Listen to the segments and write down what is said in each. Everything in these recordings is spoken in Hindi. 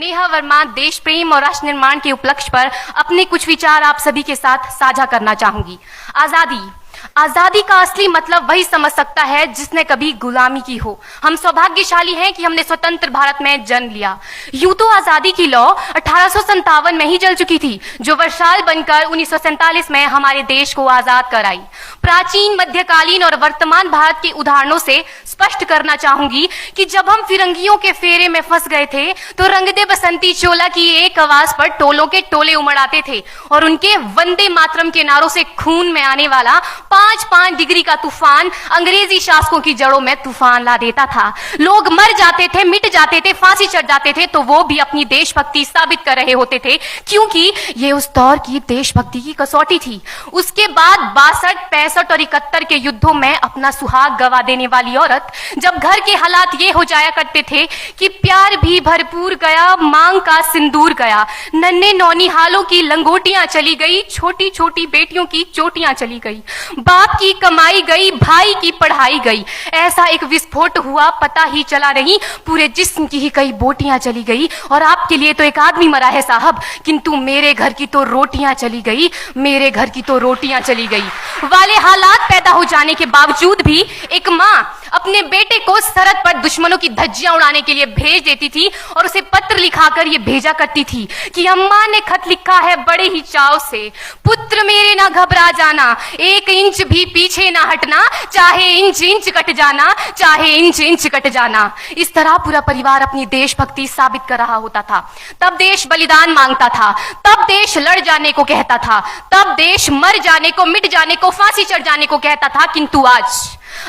नेहा वर्मा देश प्रेम और राष्ट्र निर्माण के उपलक्ष्य पर अपने कुछ विचार आप सभी के साथ साझा करना चाहूंगी। आजादी का असली मतलब वही समझ सकता है जिसने कभी गुलामी की हो। हम सौभाग्यशाली हैं कि हमने स्वतंत्र भारत में जन्म लिया। यूं तो आजादी की लौ 1857 में ही जल चुकी थी, जो वर्षाल बनकर 1947 में हमारे देश को आजाद कराई। प्राचीन, मध्यकालीन और वर्तमान भारत के उदाहरणों से स्पष्ट करना चाहूंगी कि जब हम फिरंगियों के फेरे में फंस गए थे तो रंग दे बसंती चोला की एक आवाज पर टोलों के टोले उमड़ आते थे और उनके वंदे मातरम के नारों से खून में आने वाला 5-5 डिग्री का तूफान अंग्रेजी शासकों की जड़ों में तूफान ला देता था। लोग मर जाते थे, मिट जाते थे, फांसी चढ़ जाते थे, तो वो भी अपनी देशभक्ति साबित कर रहे होते थे, क्योंकि ये उस दौर की देशभक्ति की कसौटी थी। उसके बाद 62, 65 और 71 के युद्धों में अपना सुहाग गवा देने वाली औरत, जब घर के हालात ये हो जाया करते थे कि प्यार भी भरपूर गया, मांग का सिंदूर गया, नन्हे नौनिहालों की लंगोटियां चली गई, छोटी छोटी बेटियों की चोटियां चली गई, बाप की कमाई गई, भाई की पढ़ाई गई, ऐसा एक विस्फोट हुआ पता ही चला नहीं, पूरे जिस्म की ही कई बोटियां चली गई। और आपके लिए तो एक आदमी मरा है साहब, किंतु मेरे घर की तो रोटियां चली गई, मेरे घर की तो रोटियां चली गई वाले हालात पैदा हो जाने के बावजूद भी एक माँ अपने बेटे को सरहद पर दुश्मनों की धज्जियां उड़ाने के लिए भेज देती थी और उसे पत्र लिखाकर ये भेजा करती थी कि अम्मा ने खत लिखा है बड़े ही चाव से, पुत्र मेरे ना घबरा जाना, 1 इंच भी पीछे ना हटना, चाहे इंच इंच कट जाना, चाहे इंच इंच कट जाना। इस तरह पूरा परिवार अपनी देशभक्ति साबित कर रहा होता था। तब देश बलिदान मांगता था, तब देश लड़ जाने को कहता था, तब देश मर जाने को, मिट जाने को, फांसी चढ़ जाने को कहता था। किंतु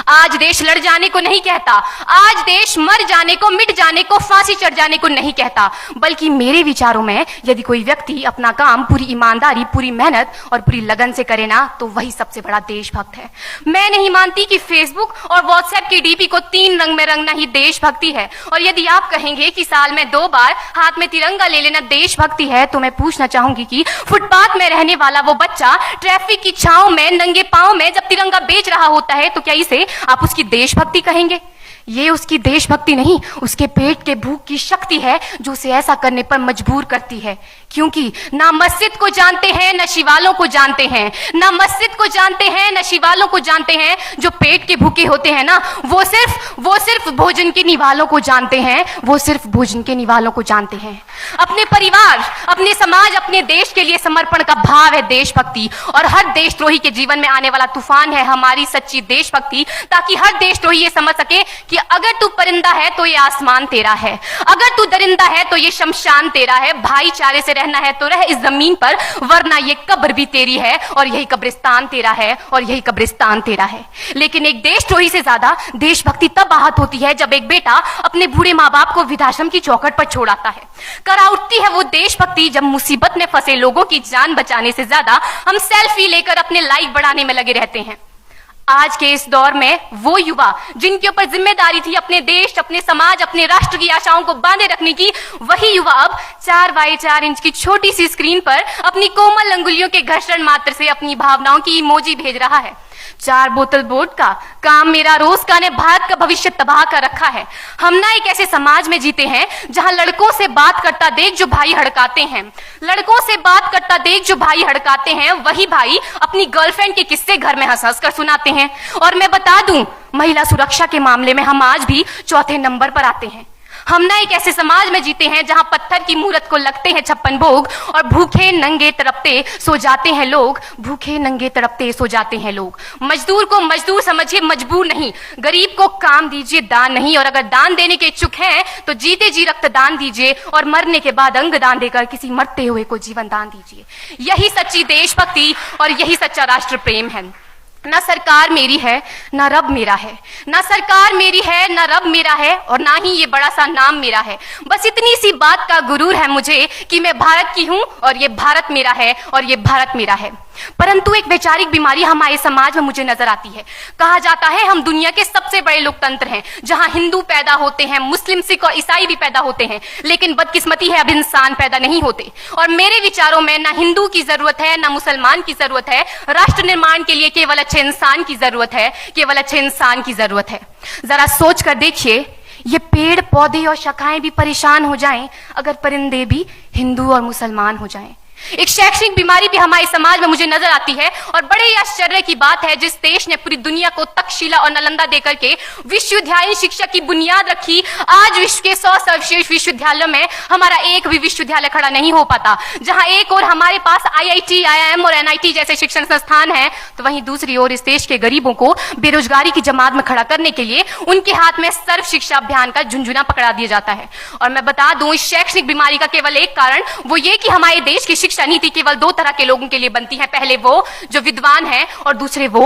आज देश लड़ जाने को नहीं कहता, आज देश मर जाने को, मिट जाने को, फांसी चढ़ जाने को नहीं कहता, बल्कि मेरे विचारों में यदि कोई व्यक्ति अपना काम पूरी ईमानदारी, पूरी मेहनत और पूरी लगन से करे ना, तो वही सबसे बड़ा देशभक्त है। मैं नहीं मानती कि फेसबुक और व्हाट्सएप की डीपी को 3 रंग में रंगना ही देशभक्ति है। और यदि आप कहेंगे कि साल में 2 बार हाथ में तिरंगा ले लेना देशभक्ति है, तो मैं पूछना चाहूंगी कि फुटपाथ में रहने वाला वो बच्चा ट्रैफिक की छांव में नंगे पांव में जब तिरंगा बेच रहा होता है, तो क्या इसे आप उसकी देशभक्ति कहेंगे? ये उसकी देशभक्ति नहीं, उसके पेट के भूख की शक्ति है जो उसे ऐसा करने पर मजबूर करती है। क्योंकि ना मस्जिद को जानते हैं, ना शिवालों को जानते हैं, ना मस्जिद को जानते हैं, ना शिवालों को जानते हैं। जो पेट के भूखे होते हैं ना, वो सिर्फ भोजन के निवालों को जानते हैं, वो सिर्फ भोजन के निवालों को जानते हैं। अपने परिवार, अपने समाज, अपने देश के लिए समर्पण का भाव है देशभक्ति। और हर देशद्रोही के जीवन में आने वाला तूफान है हमारी सच्ची देशभक्ति, ताकि हर देशद्रोही ये समझ सके कि अगर तू परिंदा है तो ये आसमान तेरा है, अगर तू दरिंदा है तो ये शमशान तेरा है, भाईचारे से रहना है तो रह इस जमीन पर, वरना ये कब्र भी तेरी है और यही कब्रिस्तान तेरा है और यही कब्रिस्तान तेरा है। लेकिन एक देशद्रोही से ज्यादा देशभक्ति तब आहत होती है जब एक बेटा अपने बूढ़े माँ बाप को वृद्धाश्रम की चौखट पर छोड़ आता है। करा उठती है वो देशभक्ति जब मुसीबत में फंसे लोगों की जान बचाने से ज्यादा हम सेल्फी लेकर अपने लाइक बढ़ाने में लगे रहते हैं। आज के इस दौर में वो युवा जिनके ऊपर जिम्मेदारी थी अपने देश, अपने समाज, अपने राष्ट्र की आशाओं को बांधे रखने की, वही युवा अब 4x4 इंच की छोटी सी स्क्रीन पर अपनी कोमल अंगुलियों के घर्षण मात्र से अपनी भावनाओं की इमोजी भेज रहा है। 4 बोतल वोडका काम मेरा रोज का ने भारत का भविष्य तबाह कर रखा है। हम ना एक ऐसे समाज में जीते हैं जहां लड़कों से बात करता देख जो भाई हड़काते हैं, लड़कों से बात करता देख जो भाई हड़काते हैं, वही भाई अपनी गर्लफ्रेंड के किस्से घर में हंस हंस कर सुनाते हैं। और मैं बता दूं, महिला सुरक्षा के मामले में हम आज भी 4थे नंबर पर आते हैं। हम ना एक ऐसे समाज में जीते हैं जहां पत्थर की मूरत को लगते हैं 56 भोग और भूखे नंगे तड़पते सो जाते हैं लोग, भूखे नंगे तड़पते सो जाते हैं लोग। मजदूर को मजदूर समझिए, मजबूर नहीं। गरीब को काम दीजिए, दान नहीं। और अगर दान देने के इच्छुक हैं तो जीते जी रक्तदान दीजिए और मरने के बाद अंग दान देकर किसी मरते हुए को जीवन दान दीजिए। यही सच्ची देशभक्ति और यही सच्चा राष्ट्र प्रेम है। ना सरकार मेरी है, ना रब मेरा है, ना सरकार मेरी है, ना रब मेरा है, और ना ही ये बड़ा सा नाम मेरा है। बस इतनी सी बात का गुरूर है मुझे कि मैं भारत की हूं और ये भारत मेरा है और ये भारत मेरा है। परंतु एक वैचारिक बीमारी हमारे समाज में मुझे नजर आती है। कहा जाता है हम दुनिया के सबसे बड़े लोकतंत्र हैं, जहां हिंदू पैदा होते हैं, मुस्लिम, सिख और ईसाई भी पैदा होते हैं, लेकिन बदकिस्मती है अब इंसान पैदा नहीं होते। और मेरे विचारों में ना हिंदू की जरूरत है, ना मुसलमान की जरूरत है। राष्ट्र निर्माण के लिए केवल अच्छे इंसान की जरूरत है, केवल अच्छे इंसान की जरूरत है। जरा सोच कर देखिए, ये पेड़ पौधे और शाखाएं भी परेशान हो जाएं अगर परिंदे भी हिंदू और मुसलमान हो जाएं। एक शैक्षणिक बीमारी भी हमारे समाज में मुझे नजर आती है और बड़े ही आश्चर्य की बात है, जिस देश ने पूरी दुनिया को तक्षशिला और नालंदा देकर के विश्वविद्यालय शिक्षा की बुनियाद रखी, आज विश्व के 100 सर्वश्रेष्ठ विश्वविद्यालयों में हमारा एक भी विश्वविद्यालय खड़ा नहीं हो पाता। जहां एक और हमारे पास IIT, IIM और NIT जैसे शिक्षण संस्थान हैं, तो वहीं दूसरी ओर इस देश के गरीबों को बेरोजगारी की जमात में खड़ा करने के लिए उनके हाथ में सर्व शिक्षा अभियान का झुंझुना पकड़ा दिया जाता है। और मैं बता दूं, इस शैक्षणिक बीमारी का केवल एक कारण वो ये कि हमारे देश की शिक्षा नीति केवल 2 तरह के लोगों के लिए बनती है, पहले वो जो विद्वान हैं और दूसरे वो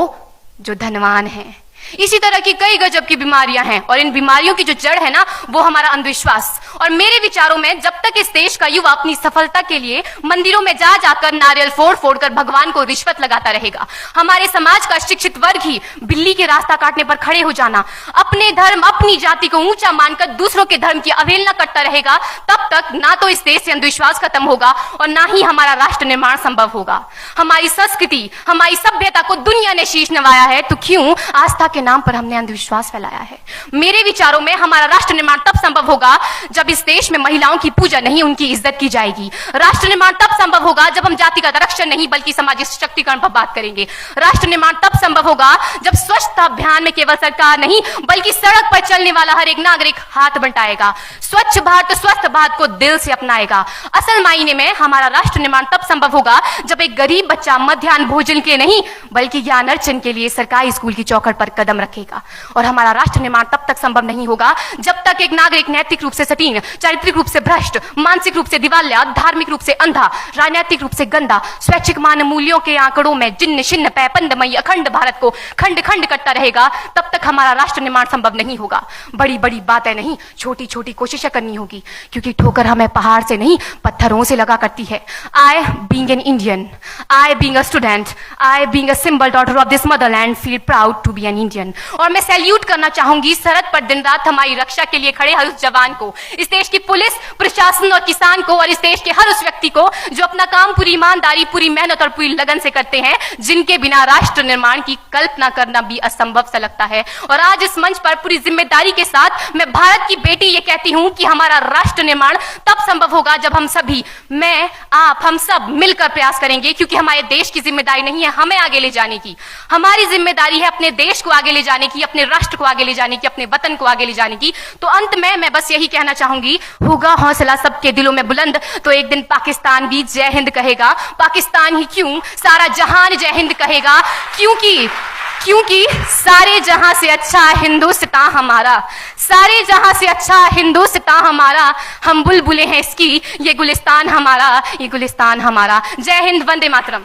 जो धनवान हैं। इसी तरह की कई गजब की बीमारियां हैं और इन बीमारियों की जो जड़ है ना, वो हमारा अंधविश्वास। और मेरे विचारों में जब तक इस देश का युवा अपनी सफलता के लिए मंदिरों में जा जाकर नारियल फोड़ फोड़ कर भगवान को रिश्वत लगाता रहेगा, हमारे समाज का शिक्षित वर्ग ही बिल्ली के रास्ता काटने पर खड़े हो जाना, अपने धर्म अपनी जाति को ऊंचा मानकर दूसरों के धर्म की अवहेलना करता रहेगा, तब तक ना तो इस देश से अंधविश्वास खत्म होगा और ना ही हमारा राष्ट्र निर्माण संभव होगा। हमारी संस्कृति, हमारी सभ्यता को दुनिया ने शीश नवाया है, तो क्यों आस्था के नाम पर हमने अंधविश्वास फैलाया है? मेरे विचारों में हमारा राष्ट्र निर्माण तब संभव होगा जब इस देश में महिलाओं की पूजा नहीं, उनकी इज्जत की जाएगी। राष्ट्र निर्माण तब संभव होगा जब हम जातिगत आरक्षण नहीं बल्कि सामाजिक सशक्तिकरण पर बात करेंगे। राष्ट्र निर्माण तब संभव होगा जब स्वच्छता अभियान में केवल सरकार नहीं बल्कि सड़क पर चलने वाला हर एक नागरिक हाथ बंटाएगा, स्वच्छ भारत स्वस्थ भारत को दिल से अपनाएगा। असल मायने में हमारा राष्ट्र निर्माण तब संभव होगा जब एक गरीब बच्चा मध्याह्न भोजन के नहीं बल्कि ज्ञान अर्जन के लिए सरकारी स्कूल की चौखट पर कदम रखेगा। और हमारा राष्ट्र निर्माण तब तक संभव नहीं होगा जब तक एक नागरिक नैतिक रूप से सटीन, चारित्रिक रूप से भ्रष्ट, मानसिक रूप से दिवालिया, धार्मिक रूप से अंधा, राजनीतिक रूप से गंदा, स्वैच्छिक मान मूल्यों के आंकड़ों में जिन्न शिन्न पैपंदमयी अखंड भारत को खंड खंड करता रहेगा, तब तक हमारा राष्ट्र निर्माण संभव नहीं होगा। बड़ी बड़ी बातें नहीं, छोटी छोटी कोशिशें करनी होगी, क्योंकि ठोकर हमें पहाड़ से नहीं पत्थरों से लगा करती है। I being an Indian, I being a student, I being a symbol daughter of this motherland feel proud to be an Indian। और मैं सैल्यूट करना चाहूंगी सरहद पर दिन रात हमारी रक्षा के लिए खड़े हर उस जवान को, इस देश की पुलिस, प्रशासन और किसान को, और इस देश के हर उस व्यक्ति को जो अपना काम पूरी ईमानदारी, पूरी मेहनत और पूरी लगन से करते हैं, जिनके बिना राष्ट्र निर्माण की कल्पना करना भी असंभव सा लगता है। और आज इस मंच पर पूरी जिम्मेदारी के साथ मैं भारत की बेटी ये कहती हूं कि हमारा राष्ट्र निर्माण तब संभव होगा जब हम सभी, मैं, आप, हम सब मिलकर प्रयास करेंगे, क्योंकि हमारे देश की जिम्मेदारी नहीं है हमें आगे ले जाने की, हमारी जिम्मेदारी है अपने देश को आगे ले जाने की, अपने राष्ट्र को आगे ले जाने की, अपने वतन को आगे ले जाने की। तो अंत में मैं बस यही कहना चाहूंगी, होगा हौसला सबके दिलों में बुलंद तो एक दिन पाकिस्तान भी जय हिंद कहेगा। पाकिस्तान ही क्यों, सारा जहान जय हिंद कहेगा, क्योंकि सारे जहां से अच्छा हिंदुस्तान हमारा, सारे जहां से अच्छा हिंदुस्तान हमारा, हम बुलबुलें हैं इसकी, ये गुलिस्तान हमारा, ये गुलिस्तान हमारा। जय हिंद, वंदे मातरम।